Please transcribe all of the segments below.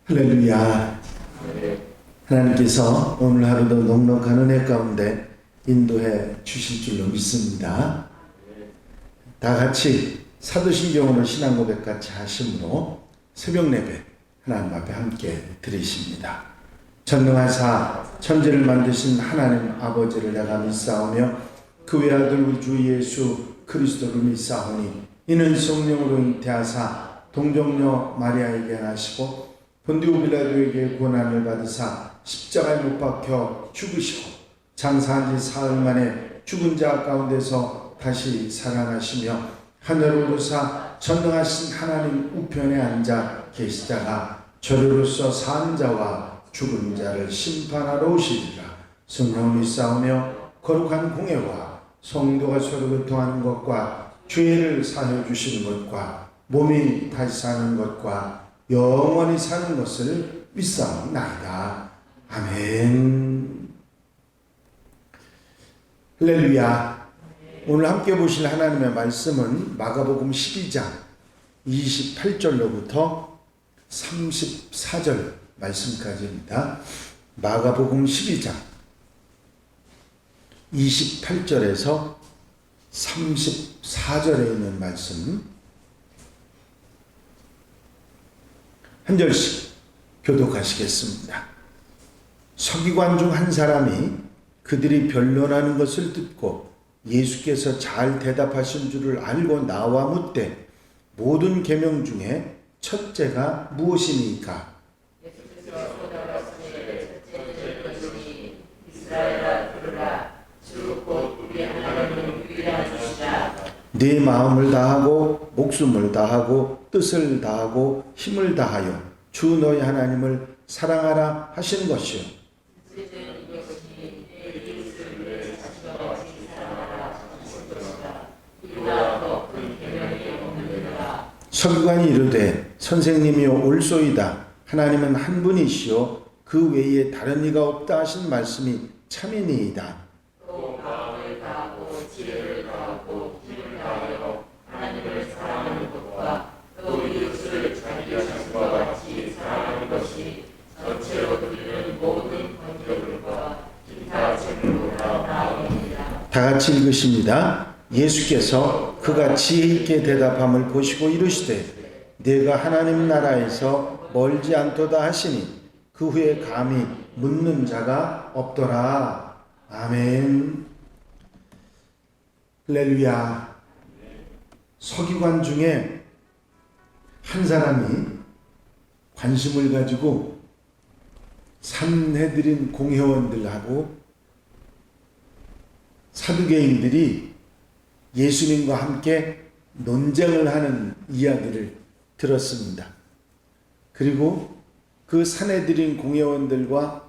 할렐루야. 하나님께서 오늘 하루도 넉넉한 은혜 가운데 인도해 주실 줄로 믿습니다. 다 같이 사도신경으로 신앙고백 같이 하심으로 새벽 예배 하나님 앞에 함께 드리십니다. 전능하사 천지를 만드신 하나님 아버지를 내가 믿사오며 그 외아들 우리 주 예수 그리스도를 믿사오니 이는 성령으로 잉태하사 동정녀 마리아에게 나시고 본디오 빌라도에게 고난을 받으사 십자가에 못 박혀 죽으시고 장사한 지 사흘 만에 죽은 자 가운데서 다시 살아나시며 하늘로 오르사 전능하신 하나님 우편에 앉아 계시다가 저리로서 산 자와 죽은 자를 심판하러 오시리라. 성령을 믿사오며 거룩한 공예와 성도가 서로 교통하는 것과 죄를 사하여 주시는 것과 몸이 다시 사는 것과 영원히 사는 것을 믿사옵나이다. 아멘. 할렐루야. 오늘 함께 보실 하나님의 말씀은 마가복음 12장 28절로부터 34절 말씀까지입니다. 마가복음 12장 28절에서 34절에 있는 말씀 한 절씩 교독하시겠습니다. 서기관 중 한 사람이 그들이 변론하는 것을 듣고 예수께서 잘 대답하신 줄을 알고 나와 묻되 모든 계명 중에 첫째가 무엇이니까? 예수께서 대답하시되 첫째는 이것이니 이스라엘아 들으라 주 곧 우리 하나님은 유일한 주시라. 네 마음을 다하고 목숨을 다하고 뜻을 다하고 힘을 다하여 주 너희 하나님을 사랑하라 하시는 것이요. 첫째는 이것이 내 이웃을 내 자신과 같이 사랑하라 하시는 것이라. 이보다 더 큰 계명이 없느니라. 서기관이 이르되 선생님이여 옳소이다. 하나님은 한 분이시요 그 외에 다른 이가 없다 하신 말씀이 참이니이다. 또 마음을 다하고 지혜를 다하고 힘을 다하여 하나님을 사랑하는 것과 또 이웃을 자기 자신과 같이 사랑하는 것이 전체로 드리는 모든 번제물과 기타 제물보다 나옵니다. 다 같이 읽으십니다. 예수께서 그가 지혜 있게 대답함을 보시고 이르시되 내가 하나님 나라에서 멀지 않도다 하시니 그 후에 감히 묻는 자가 없더라. 아멘. 할렐루야. 서기관 중에 한 사람이 관심을 가지고 산헤드린 공회원들하고 사두개인들이 예수님과 함께 논쟁을 하는 이야기를 들었습니다. 그리고 그 산헤드린 공회원들과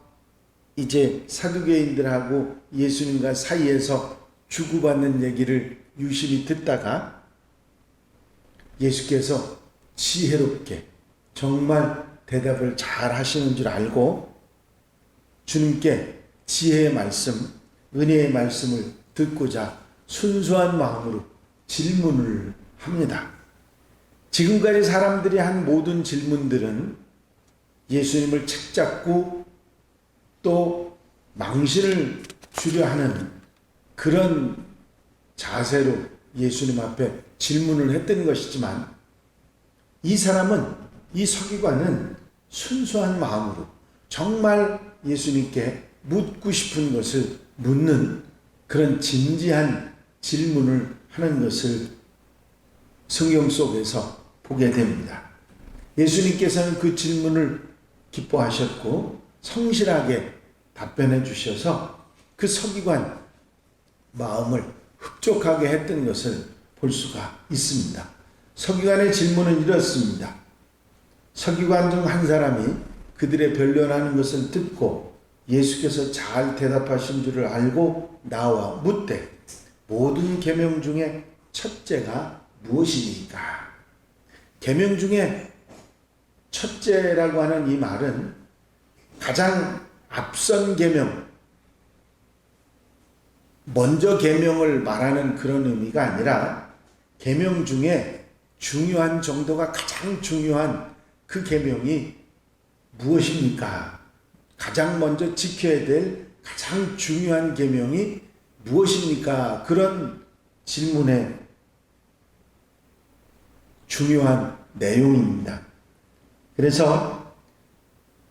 이제 사두개인들하고 예수님과 사이에서 주고받는 얘기를 유심히 듣다가 예수께서 지혜롭게 정말 대답을 잘 하시는 줄 알고 주님께 지혜의 말씀, 은혜의 말씀을 듣고자 순수한 마음으로 질문을 합니다. 지금까지 사람들이 한 모든 질문들은 예수님을 책잡고 또 망신을 주려 하는 그런 자세로 예수님 앞에 질문을 했던 것이지만 이 사람은, 이 서기관은 순수한 마음으로 정말 예수님께 묻고 싶은 것을 묻는 그런 진지한 질문을 하는 것을 성경 속에서 보게 됩니다. 예수님께서는 그 질문을 기뻐하셨고 성실하게 답변해 주셔서 그 서기관 마음을 흡족하게 했던 것을 볼 수가 있습니다. 서기관의 질문은 이렇습니다. 서기관 중 한 사람이 그들의 변론하는 것을 듣고 예수께서 잘 대답하신 줄을 알고 나와 묻되 모든 계명 중에 첫째가 무엇이니까? 계명 중에 첫째라고 하는 이 말은 가장 앞선 계명, 먼저 계명을 말하는 그런 의미가 아니라 계명 중에 중요한 정도가 가장 중요한 그 계명이 무엇입니까? 가장 먼저 지켜야 될 가장 중요한 계명이 무엇입니까? 그런 질문의 중요한 내용입니다. 그래서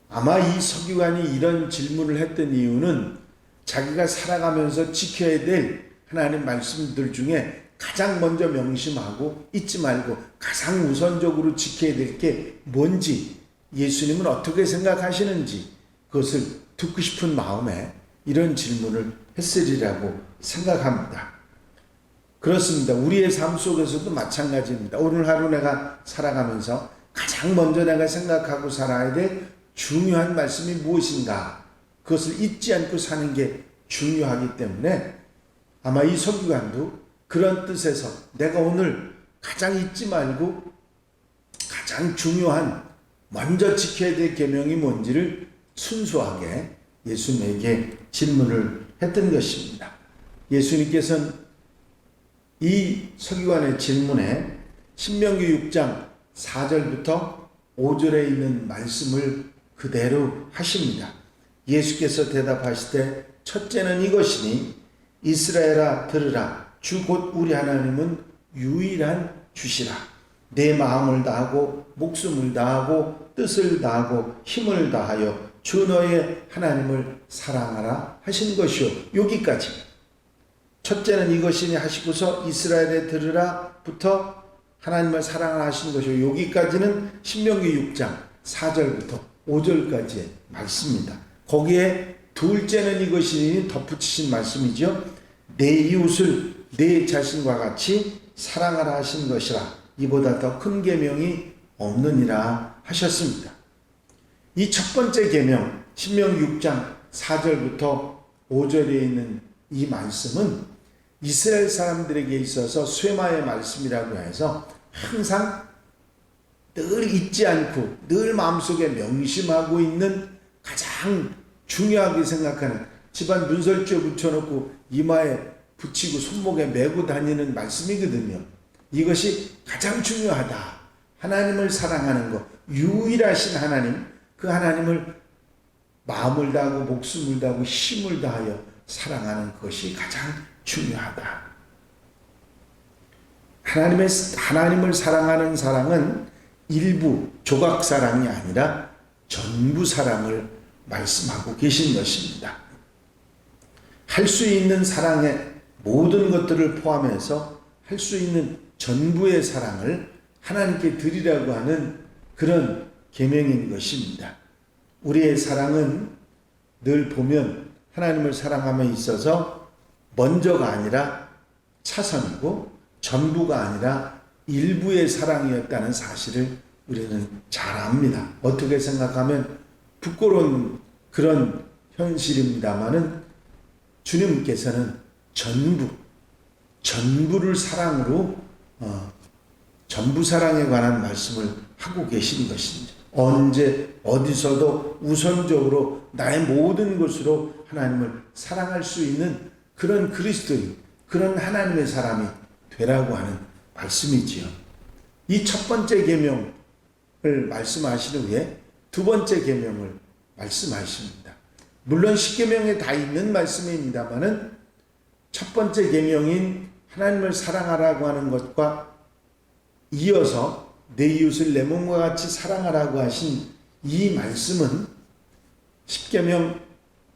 아마 이 서기관이 이런 질문을 했던 이유는 자기가 살아가면서 지켜야 될 하나님 말씀들 중에 가장 먼저 명심하고 잊지 말고 가장 우선적으로 지켜야 될 게 뭔지, 예수님은 어떻게 생각하시는지 그것을 듣고 싶은 마음에 이런 질문을 했으리라고 생각합니다. 그렇습니다. 우리의 삶 속에서도 마찬가지입니다. 오늘 하루 내가 살아가면서 가장 먼저 내가 생각하고 살아야 될 중요한 말씀이 무엇인가, 그것을 잊지 않고 사는 게 중요하기 때문에 아마 이 서기관도 그런 뜻에서 내가 오늘 가장 잊지 말고 가장 중요한 먼저 지켜야 될 계명이 뭔지를 순수하게 예수님에게 질문을 했던 것입니다. 예수님께서는 이 서기관의 질문에 신명기 6장 4절부터 5절에 있는 말씀을 그대로 하십니다. 예수께서 대답하시되 첫째는 이것이니 이스라엘아 들으라. 주 곧 우리 하나님은 유일한 주시라. 내 마음을 다하고 목숨을 다하고 뜻을 다하고 힘을 다하여 주 너의 하나님을 사랑하라 하신 것이요. 여기까지. 첫째는 이것이니 하시고서 이스라엘에 들으라부터 하나님을 사랑하라 하신 것이요. 여기까지는 신명기 6장 4절부터 5절까지의 말씀입니다. 거기에 둘째는 이것이니 덧붙이신 말씀이죠. 내 이웃을 내 자신과 같이 사랑하라 하신 것이라. 이보다 더 큰 계명이 없느니라 하셨습니다. 이 첫 번째 계명 신명기 6장 4절부터 5절에 있는 이 말씀은 이스라엘 사람들에게 있어서 쇠마의 말씀이라고 해서 항상 늘 잊지 않고 늘 마음속에 명심하고 있는 가장 중요하게 생각하는, 집안 문설주에 붙여놓고 이마에 붙이고 손목에 메고 다니는 말씀이거든요. 이것이 가장 중요하다. 하나님을 사랑하는 것, 유일하신 하나님, 그 하나님을 마음을 다하고 목숨을 다하고 힘을 다하여 사랑하는 것이 가장 중요하다. 하나님을 사랑하는 사랑은 일부 조각 사랑이 아니라 전부 사랑을 말씀하고 계신 것입니다. 할 수 있는 사랑의 모든 것들을 포함해서 할 수 있는 전부의 사랑을 하나님께 드리라고 하는 그런 계명인 것입니다. 우리의 사랑은 늘 보면 하나님을 사랑함에 있어서 먼저가 아니라 차선이고 전부가 아니라 일부의 사랑이었다는 사실을 우리는 잘 압니다. 어떻게 생각하면 부끄러운 그런 현실입니다마는 주님께서는 전부를 사랑으로 전부 사랑에 관한 말씀을 하고 계신 것입니다. 언제 어디서도 우선적으로 나의 모든 것으로 하나님을 사랑할 수 있는 그런 그리스도인, 그런 하나님의 사람이 되라고 하는 말씀이지요. 이 첫 번째 계명을 말씀하신 후에 두 번째 계명을 말씀하십니다. 물론 십계명에 다 있는 말씀입니다만은 첫 번째 계명인 하나님을 사랑하라고 하는 것과 이어서 내 이웃을 내 몸과 같이 사랑하라고 하신 이 말씀은 10계명,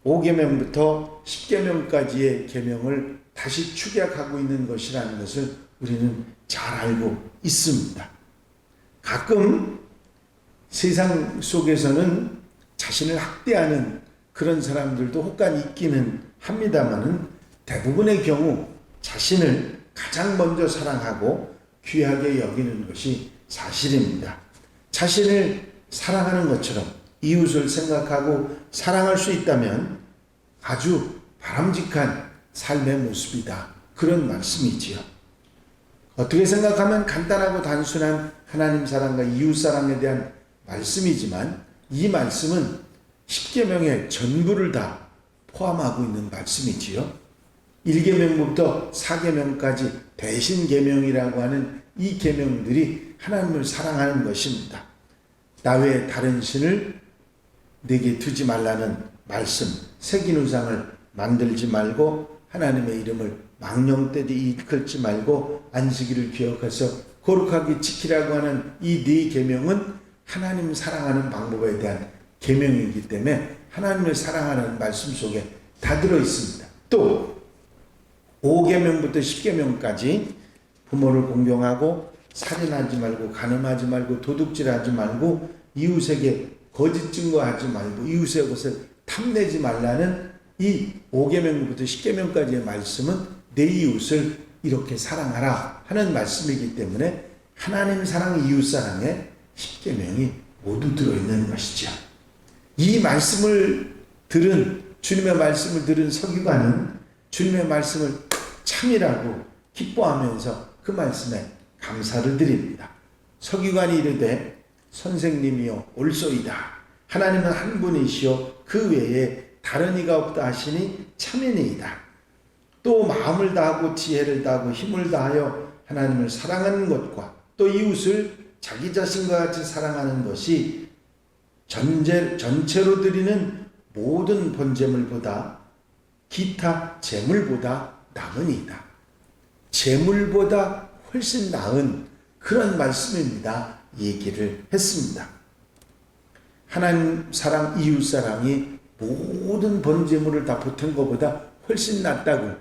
5계명부터 10계명까지의 계명을 다시 축약하고 있는 것이라는 것을 우리는 잘 알고 있습니다. 가끔 세상 속에서는 자신을 학대하는 그런 사람들도 혹간 있기는 합니다만은 대부분의 경우 자신을 가장 먼저 사랑하고 귀하게 여기는 것이 사실입니다. 자신을 사랑하는 것처럼 이웃을 생각하고 사랑할 수 있다면 아주 바람직한 삶의 모습이다. 그런 말씀이지요. 어떻게 생각하면 간단하고 단순한 하나님 사랑과 이웃 사랑에 대한 말씀이지만 이 말씀은 10계명의 전부를 다 포함하고 있는 말씀이지요. 1계명부터 4계명까지 대신계명이라고 하는 이 계명들이 하나님을 사랑하는 것입니다. 나 외에 다른 신을 내게 두지 말라는 말씀, 새긴 우상을 만들지 말고 하나님의 이름을 망령되이 일컬지 말고 안식일을 기억해서 거룩하게 지키라고 하는 이 네 계명은 하나님 사랑하는 방법에 대한 계명이기 때문에 하나님을 사랑하는 말씀 속에 다 들어 있습니다. 또 5계명부터 10계명까지 부모를 공경하고 살인하지 말고 간음하지 말고 도둑질하지 말고 이웃에게 거짓 증거하지 말고 이웃의 것을 탐내지 말라는 이 5계명부터 10계명까지의 말씀은 내 이웃을 이렇게 사랑하라 하는 말씀이기 때문에 하나님 사랑 이웃 사랑에 10계명이 모두 들어있는 것이죠. 이 말씀을 들은 주님의 말씀을 들은 서기관은 주님의 말씀을 참이라고 기뻐하면서 그 말씀에 감사를 드립니다. 서기관이 이르되 선생님이여 옳소이다. 하나님은 한 분이시요 그 외에 다른 이가 없다 하시니 참이니이다. 또 마음을 다하고 지혜를 다하고 힘을 다하여 하나님을 사랑하는 것과 또 이웃을 자기 자신과 같이 사랑하는 것이 전체로 드리는 모든 번제물보다 기타 제물보다 나으니이다. 제물보다 훨씬 나은 그런 말씀입니다. 얘기를 했습니다. 하나님 사랑, 이웃 사랑이 모든 번제물을 다 보탠 것보다 훨씬 낫다고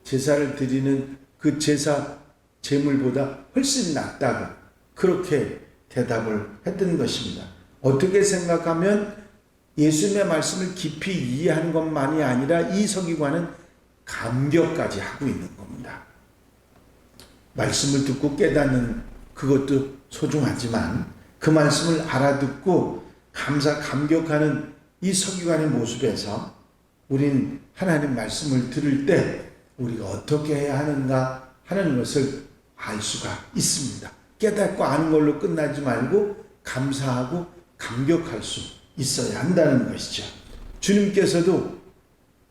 제사를 드리는 그 제사 제물보다 훨씬 낫다고 그렇게 대답을 했던 것입니다. 어떻게 생각하면 예수님의 말씀을 깊이 이해한 것만이 아니라 이 서기관은 감격까지 하고 있는 겁니다. 말씀을 듣고 깨닫는 그것도 소중하지만 그 말씀을 알아듣고 감격하는 이 서기관의 모습에서 우린 하나님 말씀을 들을 때 우리가 어떻게 해야 하는가 하는 것을 알 수가 있습니다. 깨닫고 아는 걸로 끝나지 말고 감사하고 감격할 수 있어야 한다는 것이죠. 주님께서도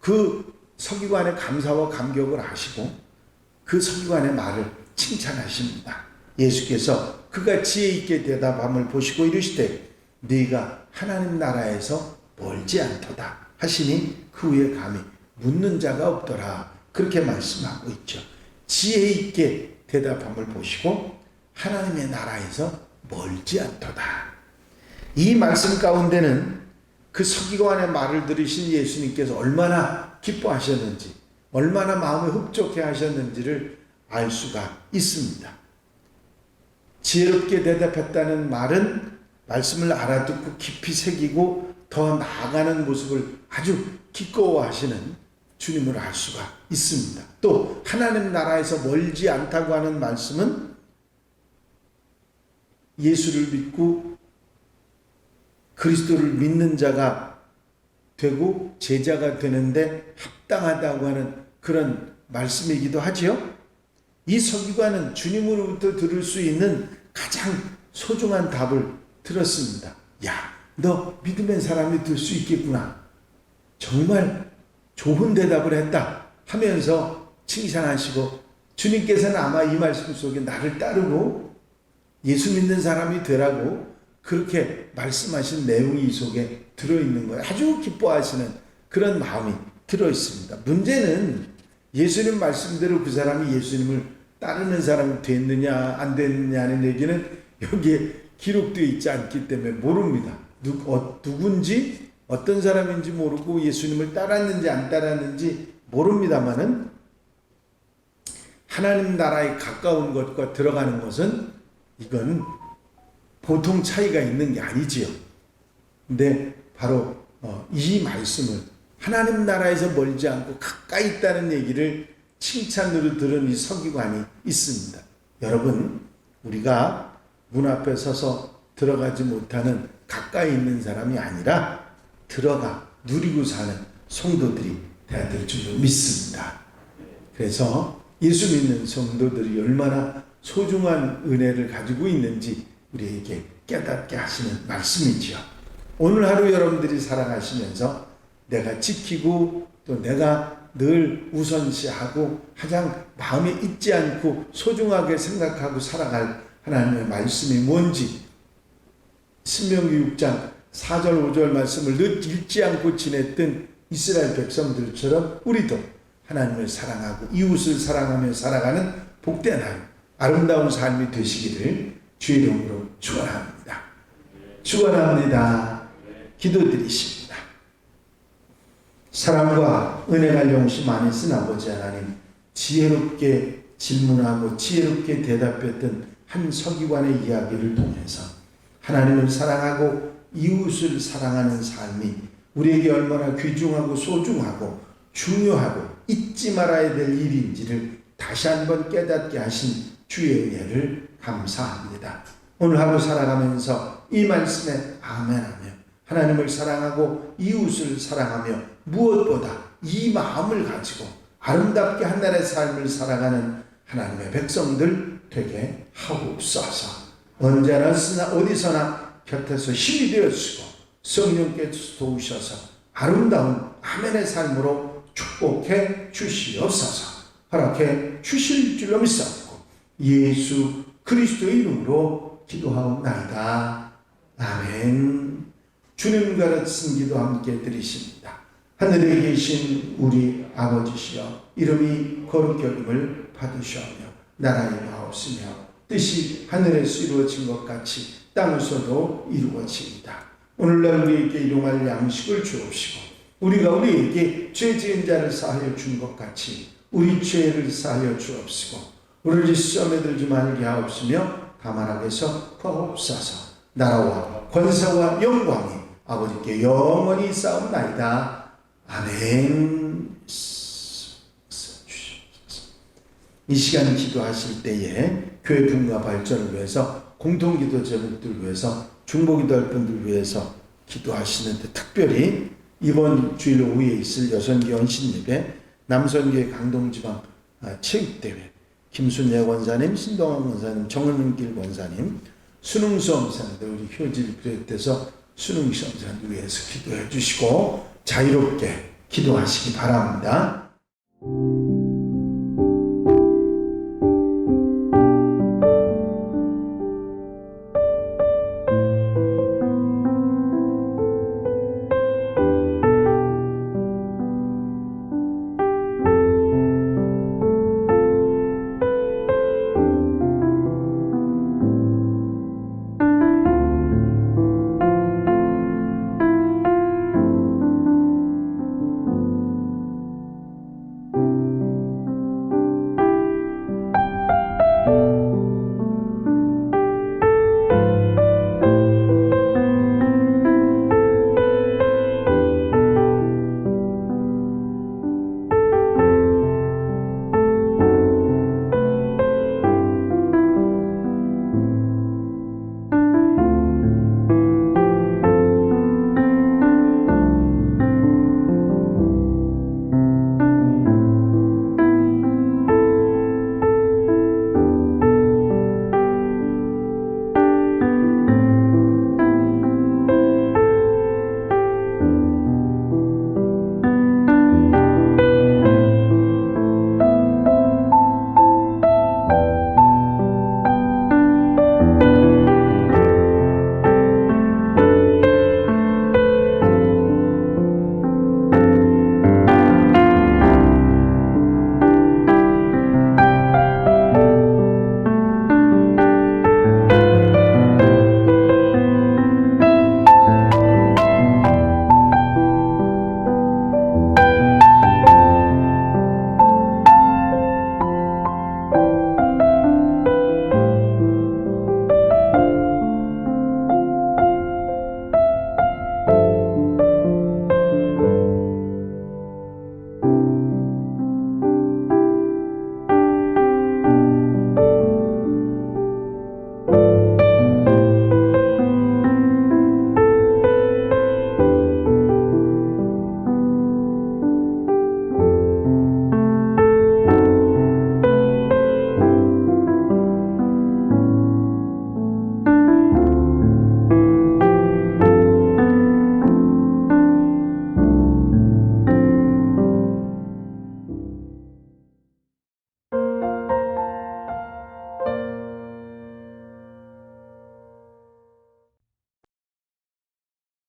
그 서기관의 감사와 감격을 하시고 그 서기관의 말을 칭찬하십니다. 예수께서 그가 지혜 있게 대답함을 보시고 이르시되 네가 하나님 나라에서 멀지 않도다 하시니 그 후에 감히 묻는 자가 없더라. 그렇게 말씀하고 있죠. 지혜 있게 대답함을 보시고 하나님의 나라에서 멀지 않도다. 이 말씀 가운데는 그 서기관의 말을 들으신 예수님께서 얼마나 기뻐하셨는지 얼마나 마음을 흡족해 하셨는지를 알 수가 있습니다. 지혜롭게 대답했다는 말은 말씀을 알아듣고 깊이 새기고 더 나아가는 모습을 아주 기꺼워하시는 주님을 알 수가 있습니다. 또 하나님 나라에서 멀지 않다고 하는 말씀은 예수를 믿고 그리스도를 믿는 자가 되고 제자가 되는데 합당하다고 하는 그런 말씀이기도 하지요. 이 서기관은 주님으로부터 들을 수 있는 가장 소중한 답을 들었습니다. 야, 너 믿음의 사람이 될 수 있겠구나. 정말 좋은 대답을 했다 하면서 칭찬하시고 주님께서는 아마 이 말씀 속에 나를 따르고 예수 믿는 사람이 되라고 그렇게 말씀하신 내용이 이 속에 들어있는 거예요. 아주 기뻐하시는 그런 마음이 들어있습니다. 문제는 예수님 말씀대로 그 사람이 예수님을 따르는 사람이 됐느냐 안 됐느냐는 얘기는 여기에 기록되어 있지 않기 때문에 모릅니다. 누군지 어떤 사람인지 모르고 예수님을 따랐는지 안 따랐는지 모릅니다만은 하나님 나라에 가까운 것과 들어가는 것은 이건 보통 차이가 있는 게 아니지요. 근데 바로 이 말씀을 하나님 나라에서 멀지 않고 가까이 있다는 얘기를 칭찬으로 들은 이 서기관이 있습니다. 여러분, 우리가 문 앞에 서서 들어가지 못하는 가까이 있는 사람이 아니라 들어가 누리고 사는 성도들이 돼야 될 줄로 믿습니다. 그래서 예수 믿는 성도들이 얼마나 소중한 은혜를 가지고 있는지 우리에게 깨닫게 하시는 말씀이지요. 오늘 하루 여러분들이 살아가시면서 내가 지키고 또 내가 늘 우선시하고 가장 마음에 잊지 않고 소중하게 생각하고 살아갈 하나님의 말씀이 뭔지 신명기 6장 4절 5절 말씀을 늘 읽지 않고 지냈던 이스라엘 백성들처럼 우리도 하나님을 사랑하고 이웃을 사랑하며 살아가는 복된 하루, 아름다운 삶이 되시기를 주의 이름으로 축원합니다. 축원합니다. 기도드리십니다. 사랑과 은혜가 용시 많이 쓴 아버지 하나님, 지혜롭게 질문하고 지혜롭게 대답했던 한 서기관의 이야기를 통해서 하나님을 사랑하고 이웃을 사랑하는 삶이 우리에게 얼마나 귀중하고 소중하고 중요하고 잊지 말아야 될 일인지를 다시 한번 깨닫게 하신 주의 은혜를 감사합니다. 오늘 하루 살아가면서 이 말씀에 아멘하며 하나님을 사랑하고 이웃을 사랑하며 무엇보다 이 마음을 가지고 아름답게 한나라의 삶을 살아가는 하나님의 백성들 되게 하옵소서. 언제나 어디서나 곁에서 힘이 되어주시고 성령께서 도우셔서 아름다운 아멘의 삶으로 축복해 주시옵소서. 허락해 주실 줄로 믿사옵고 예수 그리스도의 이름으로 기도하옵나이다. 아멘. 주님 가르친 기도 함께 드리십니다. 하늘에 계신 우리 아버지시여, 이름이 거룩히 여김을 받으시오며 나라의 마옵시며 뜻이 하늘에서 이루어진 것 같이 땅에서도 이루어집니다. 오늘날 우리에게 일용할 양식을 주옵시고 우리가 우리에게 죄 지은 자를 사하여 준 것 같이 우리 죄를 사하여 주옵시고 우리를 시험에 들지 말게 하옵시며 다만 악에서 구하옵소서. 나라와 권세와 영광이 아버지께 영원히 쌓옵나이다. 아멘. 이 시간 기도하실 때에 교회 분과 발전을 위해서, 공동기도 제목들 위해서, 중보기도할 분들 위해서 기도하시는데, 특별히 이번 주일 오후에 있을 여선교 헌신예배, 남선교회 강동지방 체육대회, 김순예 권사님, 신동환 권사님, 정은길 권사님, 수능수험생들 우리 효질 비롯해서 수능시험생들 위해서 기도해 주시고 자유롭게 기도하시기 바랍니다.